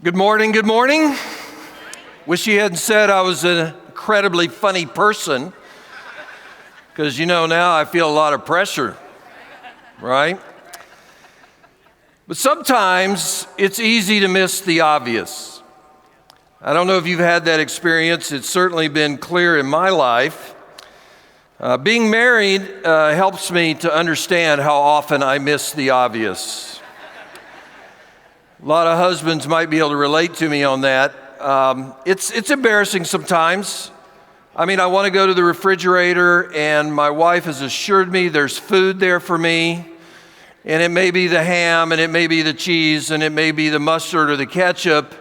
Good morning, good morning. Wish you hadn't said I was an incredibly funny person, because now I feel a lot of pressure, right? But sometimes it's easy to miss the obvious. I don't know if you've had that experience. It's certainly been clear in my life. Being married helps me to understand how often I miss the obvious. A lot of husbands might be able to relate to me on that. It's embarrassing sometimes. I want to go to the refrigerator and my wife has assured me there's food there for me, and it may be the ham and it may be the cheese and it may be the mustard or the ketchup,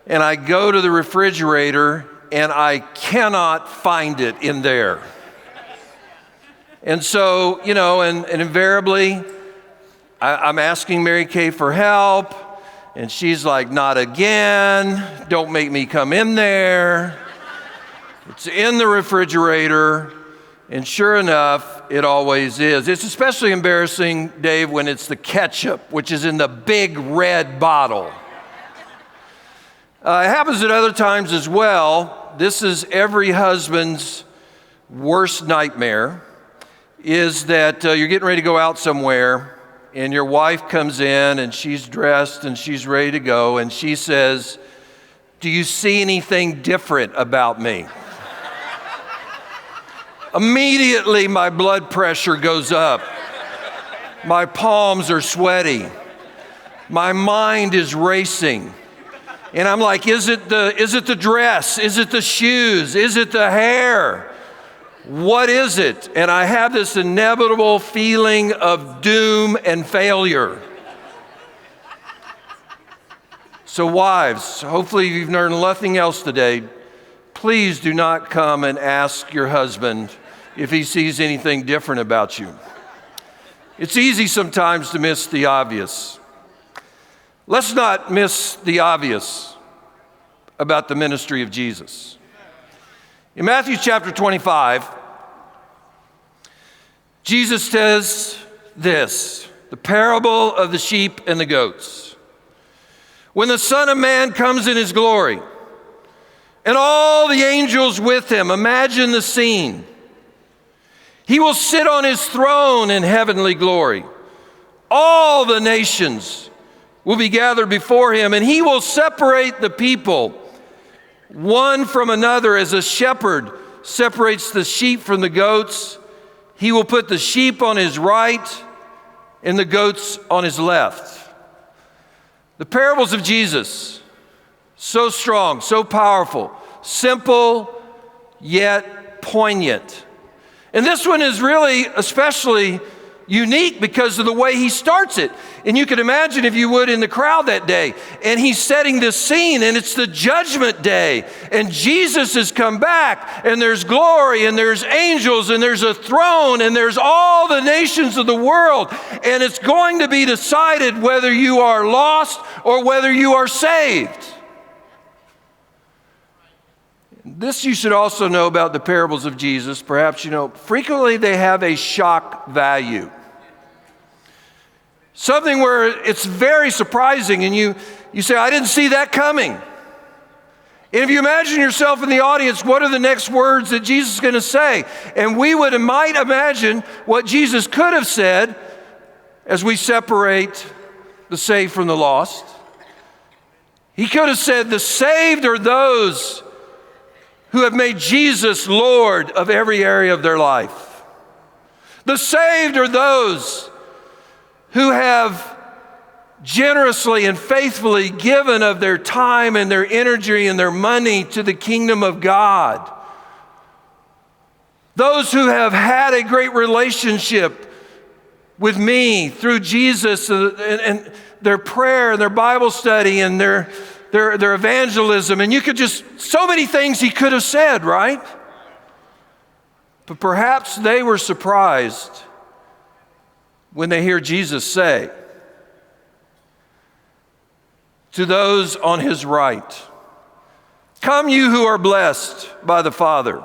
and I go to the refrigerator and I cannot find it in there. And so, and invariably I'm asking Mary Kay for help. And she's like, not again, don't make me come in there. It's in the refrigerator, and sure enough, it always is. It's especially embarrassing, Dave, when it's the ketchup, which is in the big red bottle. It happens at other times as well. This is every husband's worst nightmare, is that you're getting ready to go out somewhere, and your wife comes in and she's dressed and she's ready to go, and she says, "Do you see anything different about me?" Immediately my blood pressure goes up. My palms are sweaty. My mind is racing. And I'm like, is it the dress? Is it the shoes? Is it the hair? What is it? And I have this inevitable feeling of doom and failure. So wives, hopefully you've learned nothing else today. Please do not come and ask your husband if he sees anything different about you. It's easy sometimes to miss the obvious. Let's not miss the obvious about the ministry of Jesus. In Matthew chapter 25, Jesus says this, the parable of the sheep and the goats. When the Son of Man comes in his glory, and all the angels with him, imagine the scene. He will sit on his throne in heavenly glory. All the nations will be gathered before him, and he will separate the people one from another as a shepherd separates the sheep from the goats. He will put the sheep on his right and the goats on his left. The parables of Jesus, so strong, so powerful, simple, yet poignant. And this one is really especially unique because of the way he starts it. And you can imagine, if you would, in the crowd that day. And he's setting this scene, and it's the judgment day. And Jesus has come back, and there's glory, and there's angels, and there's a throne, and there's all the nations of the world. And it's going to be decided whether you are lost or whether you are saved. This you should also know about the parables of Jesus. Perhaps frequently they have a shock value. Something where it's very surprising and you say, I didn't see that coming. And if you imagine yourself in the audience, what are the next words that Jesus is going to say? And we might imagine what Jesus could have said as we separate the saved from the lost. He could have said, the saved are those who have made Jesus Lord of every area of their life. The saved are those who have generously and faithfully given of their time and their energy and their money to the kingdom of God. Those who have had a great relationship with me through Jesus and their prayer and their Bible study and their evangelism. And you could so many things he could have said, right? But perhaps they were surprised when they hear Jesus say to those on his right, "Come, you who are blessed by the Father.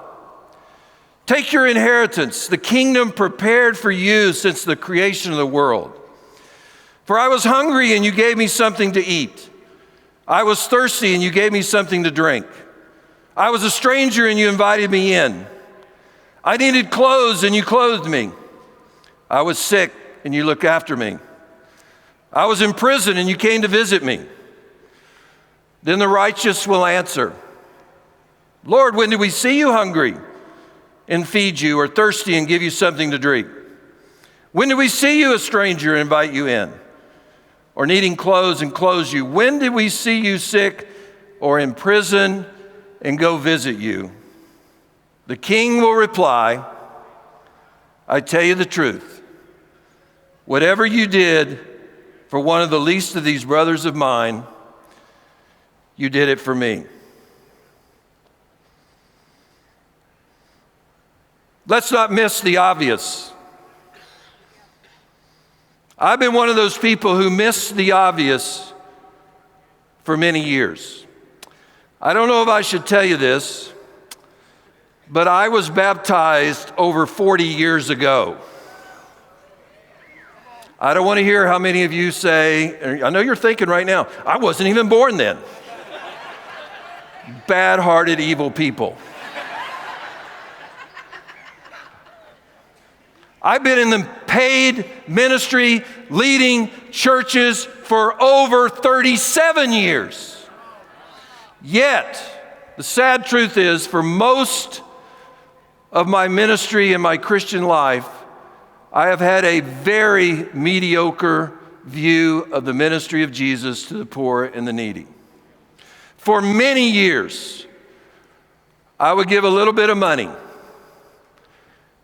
Take your inheritance, the kingdom prepared for you since the creation of the world. For I was hungry and you gave me something to eat. I was thirsty and you gave me something to drink. I was a stranger and you invited me in. I needed clothes and you clothed me. I was sick and you looked after me. I was in prison and you came to visit me. Then the righteous will answer, Lord, when did we see you hungry and feed you, or thirsty and give you something to drink? When did we see you a stranger and invite you in, or needing clothes and clothe you? When did we see you sick or in prison and go visit you? The king will reply, I tell you the truth. Whatever you did for one of the least of these brothers of mine, you did it for me. Let's not miss the obvious. I've been one of those people who missed the obvious for many years. I don't know if I should tell you this, but I was baptized over 40 years ago. I don't want to hear how many of you say, I know you're thinking right now, I wasn't even born then. Bad-hearted, evil people. I've been in the paid ministry leading churches for over 37 years. Yet, the sad truth is, for most of my ministry and my Christian life, I have had a very mediocre view of the ministry of Jesus to the poor and the needy. For many years, I would give a little bit of money,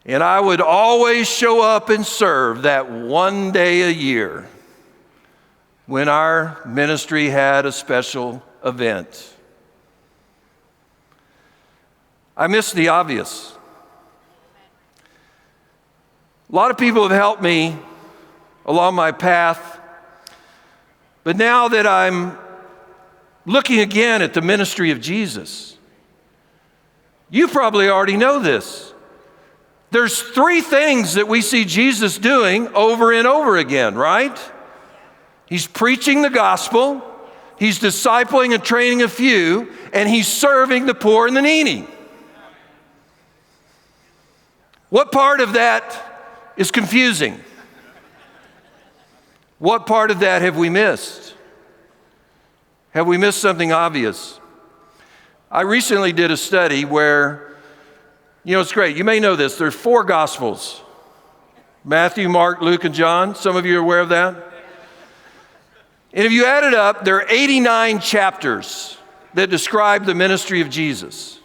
and I would always show up and serve that one day a year when our ministry had a special event. I missed the obvious. A lot of people have helped me along my path, but now that I'm looking again at the ministry of Jesus, you probably already know this. There's three things that we see Jesus doing over and over again, right? He's preaching the gospel, he's discipling and training a few, and he's serving the poor and the needy. What part of that is confusing? What part of that have we missed? Have we missed something obvious? I recently did a study where, it's great. You may know this. There are 4 Gospels: Matthew, Mark, Luke, and John. Some of you are aware of that. And if you add it up, there are 89 chapters that describe the ministry of Jesus.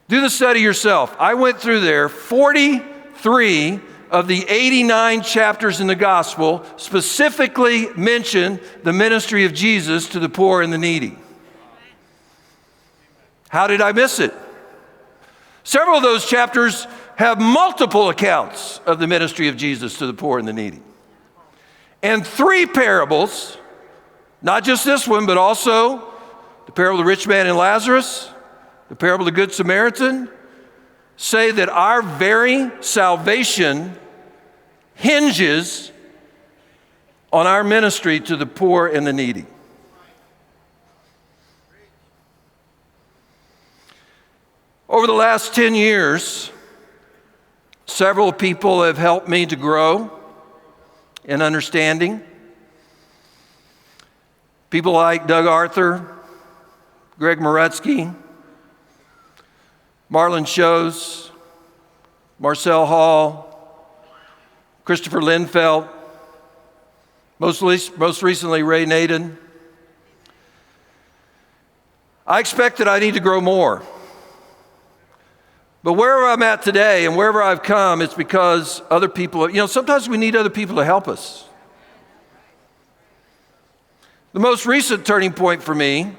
Do the study yourself. I went through there. 43 of the 89 chapters in the Gospel specifically mention the ministry of Jesus to the poor and the needy. How did I miss it? Several of those chapters have multiple accounts of the ministry of Jesus to the poor and the needy. And 3 parables, not just this one, but also the parable of the rich man and Lazarus, the parable of the Good Samaritan, say that our very salvation hinges on our ministry to the poor and the needy. Over the last 10 years, several people have helped me to grow in understanding. People like Doug Arthur, Greg Moretsky, Marlon Shows, Marcel Hall, Christopher Linfeld, most recently Ray Neyland. I expect that I need to grow more. But wherever I'm at today and wherever I've come, it's because other people, sometimes we need other people to help us. The most recent turning point for me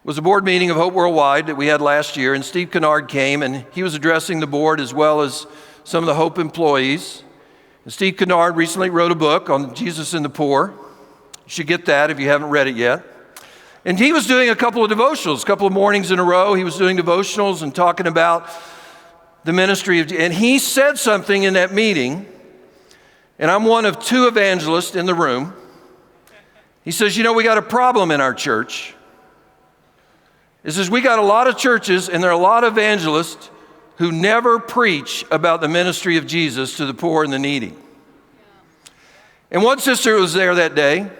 was a board meeting of Hope Worldwide that we had last year, and Steve Kennard came, and he was addressing the board as well as some of the Hope employees. And Steve Kennard recently wrote a book on Jesus and the poor. You should get that if you haven't read it yet. And he was doing a couple of devotionals, a couple of mornings in a row. He was doing devotionals and talking about the ministry of, and he said something in that meeting, and I'm one of 2 evangelists in the room, He says, you know, we got a problem in our church. He says, we got a lot of churches and there are a lot of evangelists who never preach about the ministry of Jesus to the poor and the needy. And one sister who was there that day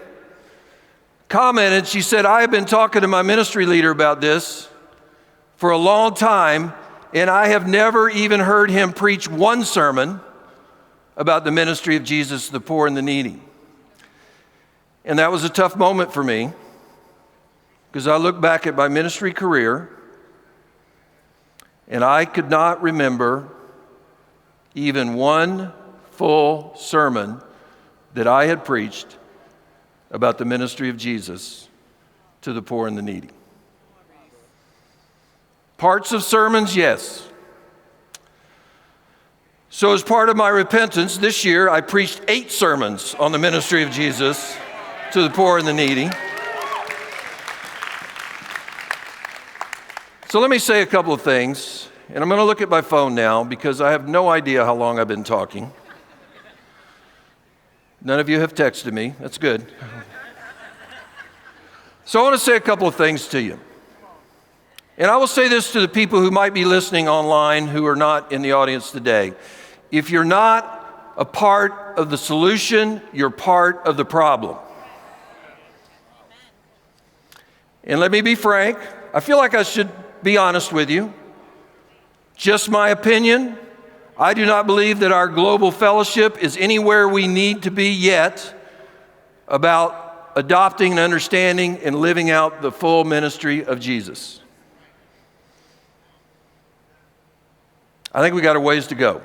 commented, she said, I have been talking to my ministry leader about this for a long time, and I have never even heard him preach one sermon about the ministry of Jesus to the poor and the needy. And that was a tough moment for me, because I look back at my ministry career, and I could not remember even one full sermon that I had preached about the ministry of Jesus to the poor and the needy. Parts of sermons, yes. So as part of my repentance, this year I preached 8 sermons on the ministry of Jesus to the poor and the needy. So let me say a couple of things, and I'm going to look at my phone now because I have no idea how long I've been talking. None of you have texted me. That's good. So I want to say a couple of things to you. And I will say this to the people who might be listening online who are not in the audience today. If you're not a part of the solution, you're part of the problem. And let me be frank, I feel like I should be honest with you. Just my opinion. I do not believe that our global fellowship is anywhere we need to be yet about adopting and understanding and living out the full ministry of Jesus. I think we got a ways to go.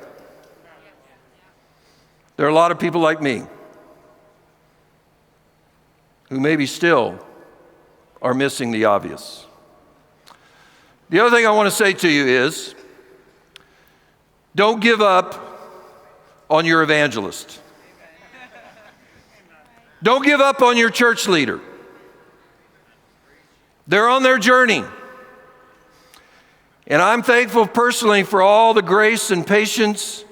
There are a lot of people like me who maybe still are missing the obvious. The other thing I want to say to you is, don't give up on your evangelist. Don't give up on your church leader. They're on their journey. And I'm thankful personally for all the grace and patience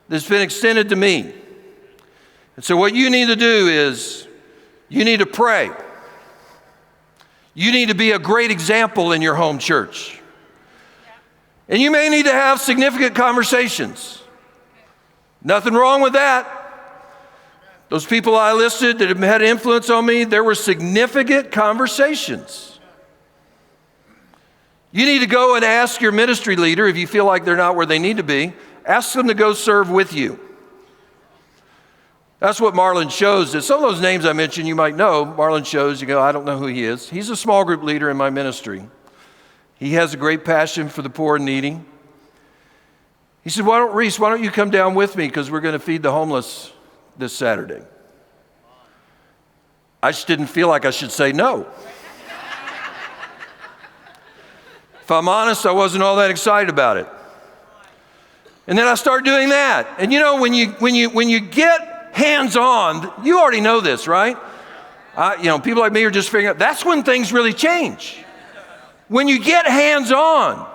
that's been extended to me. And so what you need to do is you need to pray. You need to be a great example in your home church. And you may need to have significant conversations. Nothing wrong with that. Those people I listed that have had influence on me, there were significant conversations. You need to go and ask your ministry leader, if you feel like they're not where they need to be, ask them to go serve with you. That's what Marlon shows. Some of those names I mentioned you might know. Marlon shows, you go, I don't know who he is. He's a small group leader in my ministry. He has a great passion for the poor and needy. He said, Reese, why don't you come down with me because we're going to feed the homeless this Saturday. I just didn't feel like I should say no. If I'm honest, I wasn't all that excited about it. And then I started doing that. And you know, when you get hands-on, you already know this, right? People like me are just figuring out, that's when things really change. When you get hands-on.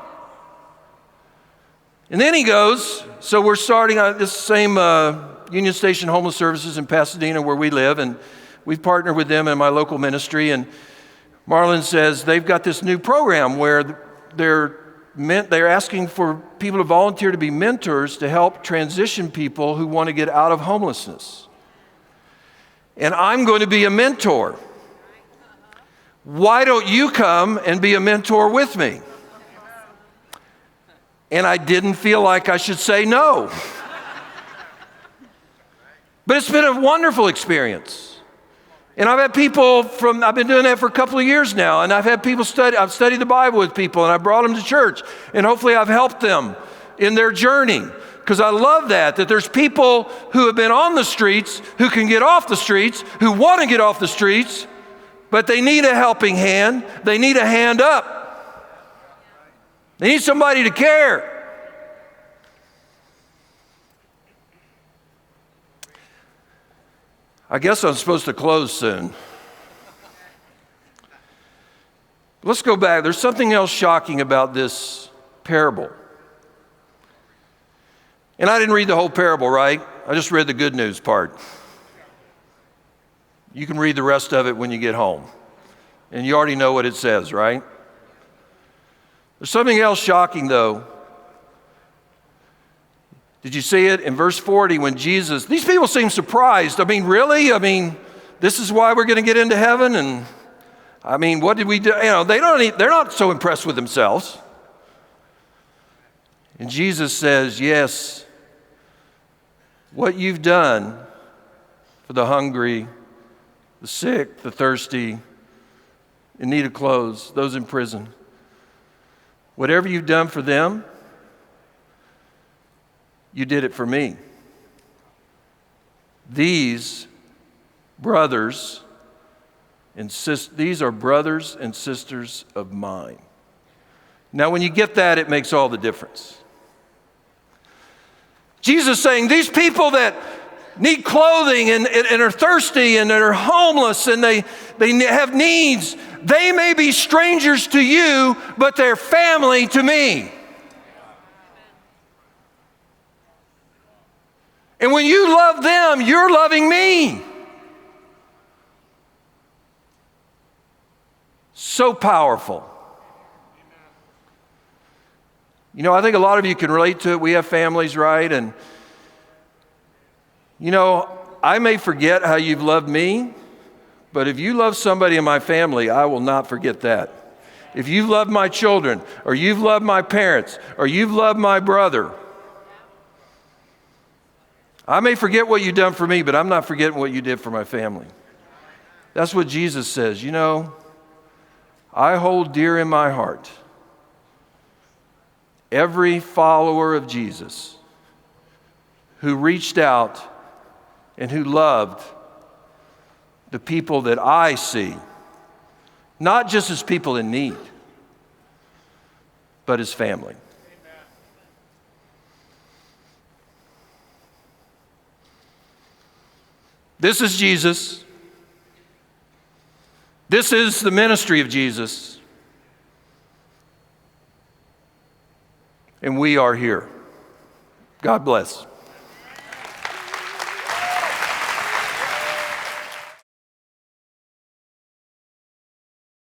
And then he goes, so we're starting on this same Union Station Homeless Services in Pasadena where we live, and we've partnered with them in my local ministry, and Marlon says they've got this new program where they're asking for people to volunteer to be mentors to help transition people who want to get out of homelessness. And I'm going to be a mentor. Why don't you come and be a mentor with me? And I didn't feel like I should say no. But it's been a wonderful experience. And I've had people I've been doing that for a couple of years now, and I've had people I've studied the Bible with people, and I brought them to church, and hopefully I've helped them in their journey. Because I love that there's people who have been on the streets, who can get off the streets, who want to get off the streets, but they need a helping hand. They need a hand up. They need somebody to care. I guess I'm supposed to close soon. Let's go back. There's something else shocking about this parable. And I didn't read the whole parable, right? I just read the good news part. You can read the rest of it when you get home. And you already know what it says, right? There's something else shocking, though. Did you see it? In verse 40, when Jesus, these people seem surprised. I mean, really? I mean, this is why we're going to get into heaven? And I mean, what did we do? You know, they're not so impressed with themselves. And Jesus says, yes, what you've done for the hungry, the sick, the thirsty, in need of clothes, those in prison, whatever you've done for them, you did it for me. These brothers and these are brothers and sisters of mine. Now, when you get that, it makes all the difference. Jesus saying, these people that need clothing and are thirsty and are homeless and they have needs, they may be strangers to you, but they're family to me. And when you love them, you're loving me. So powerful. You know, I think a lot of you can relate to it. We have families, right? And, you know, I may forget how you've loved me, but if you love somebody in my family, I will not forget that. If you've loved my children, or you've loved my parents, or you've loved my brother, I may forget what you've done for me, but I'm not forgetting what you did for my family. That's what Jesus says. You know, I hold dear in my heart every follower of Jesus who reached out and who loved the people that I see, not just as people in need, but as family. This is Jesus. This is the ministry of Jesus. And we are here. God bless.